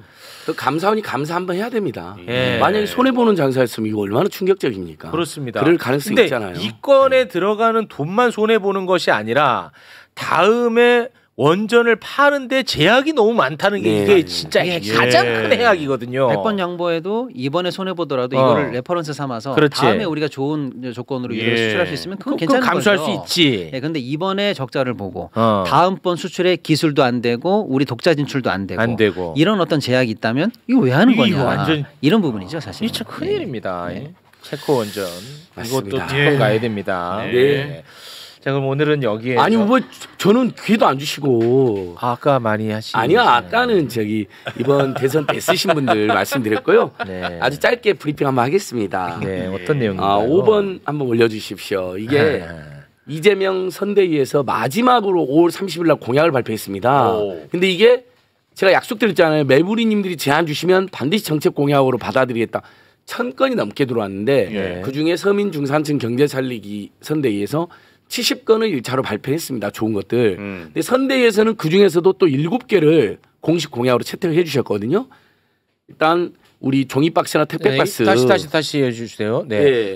감사원이 감사 한번 해야 됩니다. 만약에 손해 보는 장사였으면 이거 얼마나 충격적입니까? 그렇습니다. 그럴 가능성이 있잖아요. 이 건에 들어가는 돈만 손해 보는 것이 아니라 다음에 원전을 파는데 제약이 너무 많다는 게 이게 진짜 가장 큰 해악이거든요. 100번 양보해도 이번에 손해 보더라도 이거를 레퍼런스 삼아서 다음에 우리가 좋은 조건으로 이걸 수출할 수 있으면 그건 괜찮은 감수할 거죠. 수 있지. 근데 이번에 적자를 보고 다음번 수출에 기술도 안 되고 우리 독자 진출도 안 되고 이런 어떤 제약이 있다면 이거 왜 하는 거냐. 완전 이런 부분이죠 사실. 이게 참 큰일입니다. 체코 원전 맞습니다. 이것도 특검 가야 됩니다. 자 그럼 오늘은 여기에 아니 뭐 저는 기회도 안 주시고 아까 많이 하신 아니요 아까는 이번 대선 때 쓰신 분들 말씀드렸고요. 아주 짧게 브리핑 한번 하겠습니다. 어떤 내용인가요? 5번 한번 올려주십시오. 이게 이재명 선대위에서 마지막으로 5월 30일 날 공약을 발표했습니다. 근데 이게 제가 약속드렸잖아요. 매부리님들이 제안 주시면 반드시 정책 공약으로 받아들이겠다. 1000건이 넘게 들어왔는데 그중에 서민 중산층 경제 살리기 선대위에서 70건을 1차로 발표했습니다. 좋은 것들. 근데 선대위에서는 그중에서도 또 7개를 공식 공약으로 채택을 해 주셨거든요. 일단 우리 종이박스나 택배박스 다시 해주세요.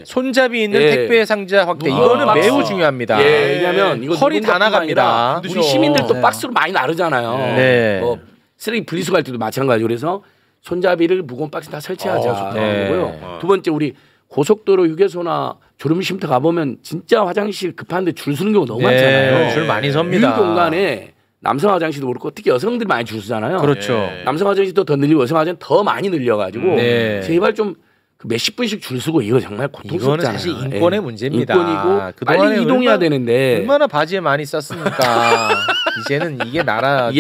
손잡이 있는 택배 상자 확대 이거는 매우 중요합니다. 왜냐하면 이거 털이 다 나갑니다. 우리 시민들도 박스로 많이 나르잖아요. 뭐 쓰레기 분리수거할 때도 마찬가지고 그래서 손잡이를 무거운 박스 다 설치하자는 거고요. 두 번째 우리 고속도로 휴게소나 졸음쉼터 가보면 진짜 화장실 급한데 줄 서는 경우 너무 많잖아요. 줄 많이 섭니다. 이 공간에 남성 화장실도 그렇고 특히 여성들이 많이 줄 서잖아요. 그렇죠. 남성 화장실도 더 늘리고 여성 화장실 더 많이 늘려가지고 제발 좀 몇십 분씩 줄 서고 이거 정말 고통스럽잖아요. 이거는 사실 인권의 문제입니다. 인권이고 빨리 이동해야 되는데 얼마나 바지에 많이 썼습니까? 이제는 이게 나라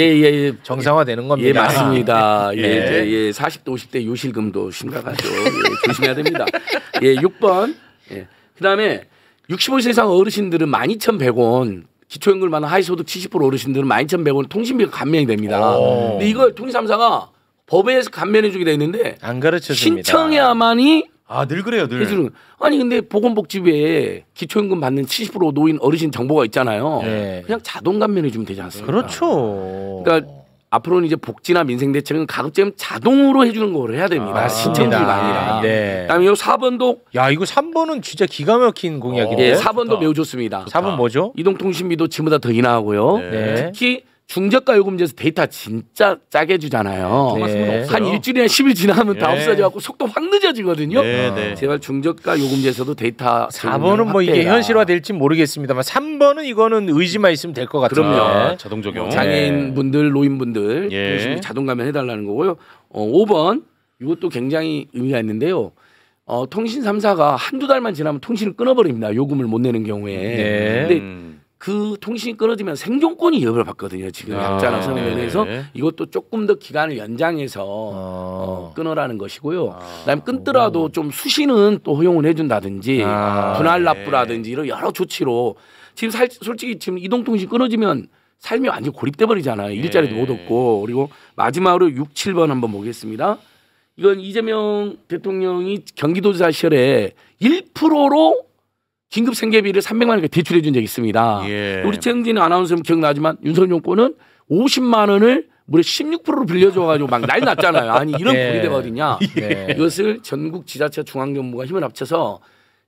정상화되는 겁니다. 예 맞습니다. 40대 50대 요실금도 심각하죠. 조심해야 됩니다. 6번. 그다음에 65세 이상 어르신들은 12,100원 기초연금 많은 하위소득 70% 어르신들은 12,100원 통신비가 감면이 됩니다. 근데 이걸 통신삼사가 법에서 감면해 주게 돼 있는데 안 가르쳐 줍니다. 신청해야만이 늘 그래요, 늘. 해주는. 아니 근데 보건복지부에 기초연금 받는 70% 노인 어르신 정보가 있잖아요. 그냥 자동 감면해 주면 되지 않습니까? 그렇죠. 그러니까 앞으로는 이제 복지나 민생대책은 가급적 자동으로 해주는 거를 해야 됩니다. 신청지가 아니라. 그다음에 이 4번도 이거 3번은 진짜 기가 막힌 공약인데. 4번도 매우 좋습니다. 4번 뭐죠? 이동통신비도 지금보다 더 인하하고요. 특히 중저가 요금제에서 데이터 진짜 짜게 주잖아요. 한 일주일이나 10일 지나면 다 없어져갖고 속도 확 늦어지거든요. 제발 중저가 요금제에서도 데이터 4번은 뭐 이게 현실화될지 모르겠습니다만 3번은 이거는 의지만 있으면 될 것 같아요. 그럼요. 자동 적용. 장애인분들, 노인분들 통신비 자동 감면 해달라는 거고요. 5번 이것도 굉장히 의미가 있는데요. 통신 3사가 한두 달만 지나면 통신을 끊어버립니다. 요금을 못 내는 경우에. 근데 그 통신이 끊어지면 생존권이 위협을 받거든요. 지금 약자나 서민에서 이것도 조금 더 기간을 연장해서 끊어라는 것이고요. 그다음에 끊더라도 좀 수신은 또 허용을 해준다든지 분할 납부라든지 이런 여러 조치로 지금 솔직히 지금 이동통신 끊어지면 삶이 완전 고립돼 버리잖아요. 일자리도 못 얻고. 그리고 마지막으로 6, 7번 한번 보겠습니다. 이건 이재명 대통령이 경기도지사 시절에 1%로 긴급 생계비를 300만 원에 대출해 준 적이 있습니다. 우리 최영진 아나운서는 기억나지만 윤석열 정권은 50만 원을 무려 16%로 빌려줘가지고 막 난리 났잖아요. 아니 이런 고리대가 어디냐. 이것을 전국 지자체 중앙정부가 힘을 합쳐서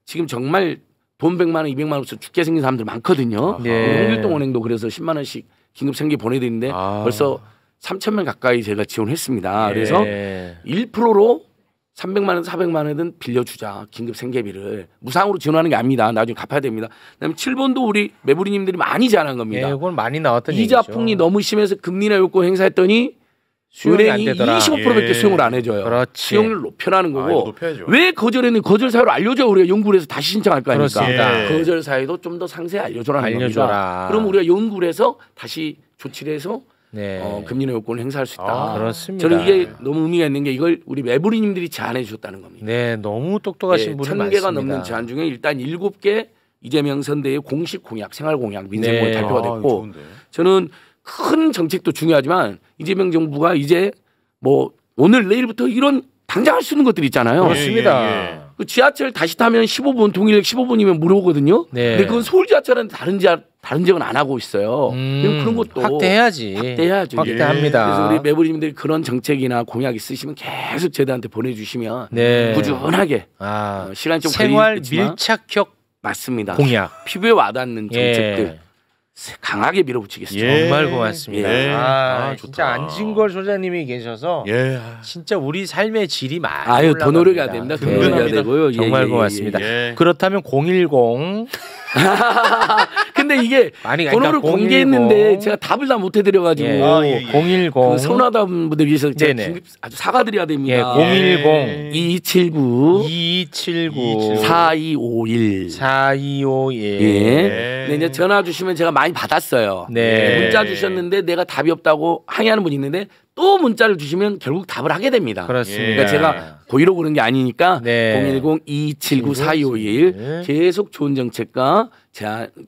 지금 정말 돈 100만 원, 200만 원 없어 죽게 생긴 사람들 많거든요. 홍길동은행도 그래서 10만 원씩 긴급 생계 보내드리는데 벌써 3,000명 가까이 제가 지원했습니다. 그래서 1%로 300만 원, 400만 원이든 빌려주자. 긴급 생계비를. 무상으로 지원하는 게 아닙니다. 나중에 갚아야 됩니다. 그다음에 7번도 우리 매부리님들이 많이 제안한 겁니다. 이건 많이 나왔던 이자 얘기죠. 폭이 너무 심해서 금리나 요건 행사했더니 수용이 안 은행이 되더라. 25%밖에 수용을 안 해줘요. 그렇지. 수용률 높여라는 거고 높여야죠. 왜 거절했는지 거절 사유를 알려줘 우리가 연구를 해서 다시 신청할 거 아닙니까? 그렇습니다. 거절 사유도 좀 더 상세히 알려줘라는 알려줘라. 겁니다. 그럼 우리가 연구를 해서 다시 조치를 해서 네. 금리 요건을 행사할 수 있다. 그렇습니다. 저는 이게 너무 의미가 있는 게 이걸 우리 매부리님들이 제안해 주셨다는 겁니다. 네, 너무 똑똑하신 분이 1000개가 많습니다. 넘는 제안 중에 일단 7개 이재명 선대의 공식 공약, 생활 공약, 민생 공약 네. 발표가 됐고 좋은데. 저는 큰 정책도 중요하지만 이재명 정부가 이제 뭐 오늘 내일부터 이런 당장 할 수 있는 것들이 있잖아요. 그렇습니다. 그 지하철 다시 타면 15분 동일역 15분이면 무료거든요. 네. 근데 그건 서울 지하철은 다른 지역은 안 하고 있어요. 그런 것도 확대해야지. 확대해야죠. 확대합니다. 그래서 우리 매부리님들이 그런 정책이나 공약 있으시면 계속 저희한테 보내주시면 네. 꾸준하게 시간 좀 생활 걸리겠지만 밀착형 맞습니다. 공약. 피부에 와닿는 정책들 예. 강하게 밀어붙이겠습니다. 예. 정말 고맙습니다. 예. 진짜 좋다. 안진걸 소장님이 계셔서 예. 진짜 우리 삶의 질이 많이 아유 더 올라갑니다. 노력해야 됩니다. 더 노력해야 든든합니다. 되고요. 정말 고맙습니다. 예. 그렇다면 010 근데 이게 아니, 번호를 그러니까 공개했는데 제가 답을 다 못 해드려가지고 예. 010 그 서운하다는 분들 위해서 제가 네네. 긴급 아주 사과드려야 됩니다. 예, 010 2279 2279 4251 4251 예. 네, 이제 전화 주시면 제가 많이 받았어요. 네. 문자 주셨는데 내가 답이 없다고 항의하는 분이 있는데 또 문자를 주시면 결국 답을 하게 됩니다. 그렇습니다. 그러니까 제가 고의로 그런 게 아니니까 네. 010-2279-4251 계속 좋은 정책과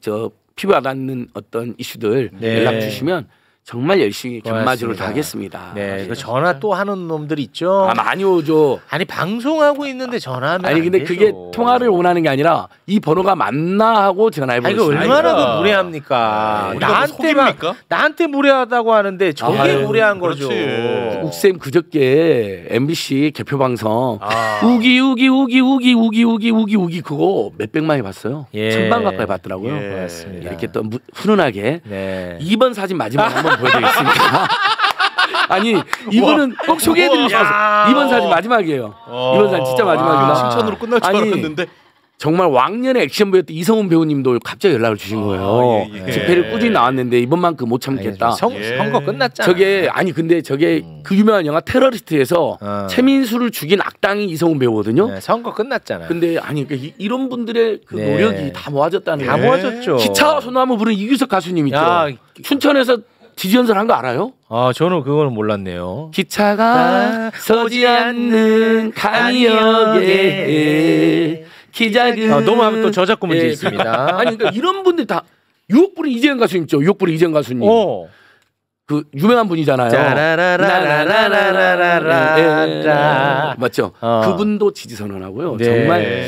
저 피부 와닿는 어떤 이슈들 네. 연락 주시면 정말 열심히 견마지를 고맙습니다. 다 하겠습니다. 네, 그 전화 또 하는 놈들 있죠. 아, 많이 오죠. 아니 방송하고 있는데 전화하면 아니 근데 안 그게 되죠. 통화를 원하는 게 아니라 이 번호가 맞나 하고 전화해 아니, 이거 보겠습니다. 얼마나 아이고야. 무례합니까? 우리가 뭐 속입니까? 나한테 무례하다고 하는데 저게 아유, 무례한 거죠. 그렇지. 욱쌤 그저께 MBC 개표 방송 아. 우기 그거 몇백만이 봤어요. 예. 1000만 가까이 봤더라고요. 예. 고맙습니다. 이렇게 또 훈훈하게 네. 2번 사진 마지막 한번 보여드리겠습니다. 아니 이분은 꼭 소개해드리고 싶어서 야. 2번 사진 마지막이에요. 2번 사진 진짜 마지막이다. 칭찬으로 끝날 줄 아니, 알았는데. 정말 왕년의 액션 배우였던 이성훈 배우님도 갑자기 연락을 주신 거예요. 예. 집회를 꾸준히 나왔는데 이번만큼 못 참겠다. 선거 끝났잖아. 저게 아니 근데 저게 그 유명한 영화 테러리스트에서 최민수를 죽인 악당이 이성훈 배우거든요. 네, 선거 끝났잖아. 근데 아니 그러니까 이런 분들의 그 네. 노력이 다 모아졌다는 다 거예요. 모아졌죠. 기차 소나무 부른 이규석 가수님 있죠. 야. 춘천에서 지지연설 한 거 알아요? 저는 그거는 몰랐네요. 기차가 서지 않는 강역에 기작은 너무 하면 또 저작권 문제 예. 있습니다. 아니 그러니까 이런 분들 다 유혹부리 이재현 가수님 있죠. 유혹부리 이재현 가수님. 그 유명한 분이잖아요. 짜라라라라라라라라. 맞죠? 그분도 지지 선언하고요. 네. 정말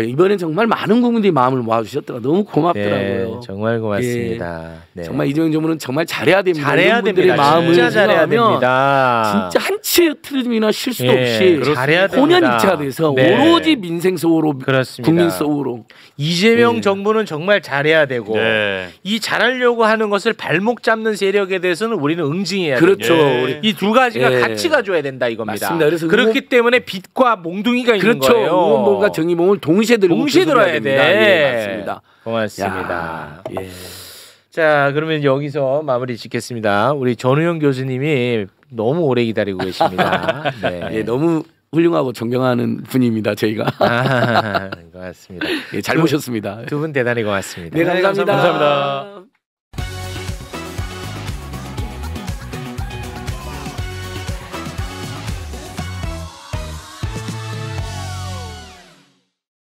이번엔 정말 많은 국민들이 마음을 모아주셨더라. 너무 고맙더라고요. 네, 정말 고맙습니다. 네. 정말 이재명 정부는 정말 잘해야 됩니다. 잘해야 이런 분들의 됩니다. 마음을 진짜 잘해야 생각하면 됩니다. 진짜 한치의 틀림이나 실수도 예, 없이 잘해야 혼연일체가 됩니다. 돼서 네. 오로지 민생 속으로 그렇습니다. 국민 속으로 이재명 네. 정부는 정말 잘해야 되고 네. 이 잘하려고 하는 것을 발목 잡는 세력에 대해서는 우리는 응징해야 그렇죠. 예. 우리 이 두 가지가 예. 같이 가줘야 된다 이겁니다. 맞습니다. 그래서 그렇기 때문에 빛과 몽둥이가 있는 그렇죠. 거예요. 의원봉과 정의봉을 동시에 들고 동시에 교섭해야 들어야 됩니다. 돼. 예, 맞습니다. 고맙습니다. 야, 예. 자, 그러면 여기서 마무리 짓겠습니다. 우리 전우영 교수님이 너무 오래 기다리고 계십니다. 네. 예, 너무 훌륭하고 존경하는 분입니다. 저희가 고맙습니다. 예, 잘 모셨습니다. 두 분 대단히 고맙습니다. 네, 감사합니다. 감사합니다.